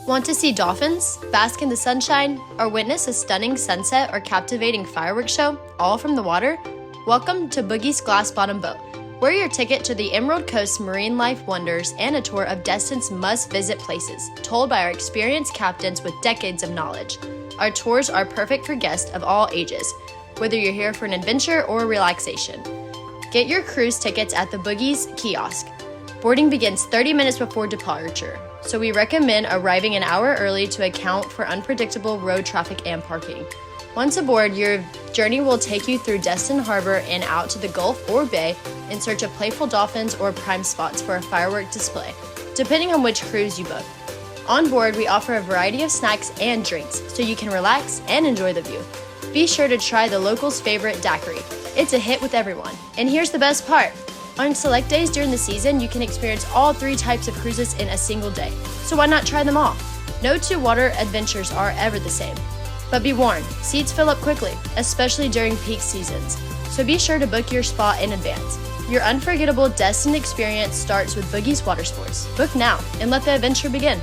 Want to see dolphins, bask in the sunshine, or witness a stunning sunset or captivating fireworks show, all from the water? Welcome to Boogie's Glass Bottom Boat. We're your ticket to the Emerald Coast marine life wonders and a tour of Destin's must-visit places, told by our experienced captains with decades of knowledge. Our tours are perfect for guests of all ages, whether you're here for an adventure or relaxation. Get your cruise tickets at the Boogies kiosk. Boarding begins 30 minutes before departure, so we recommend arriving an hour early to account for unpredictable road traffic and parking. Once aboard, your journey will take you through Destin Harbor and out to the Gulf or Bay in search of playful dolphins or prime spots for a firework display, depending on which cruise you book. On board, we offer a variety of snacks and drinks, so you can relax and enjoy the view. Be sure to try the locals' favorite daiquiri. It's a hit with everyone. And here's the best part. On select days during the season, you can experience all 3 types of cruises in a single day. So why not try them all? No 2 water adventures are ever the same. But be warned, seats fill up quickly, especially during peak seasons. So be sure to book your spot in advance. Your unforgettable Destin experience starts with Boogies Watersports. Book now and let the adventure begin.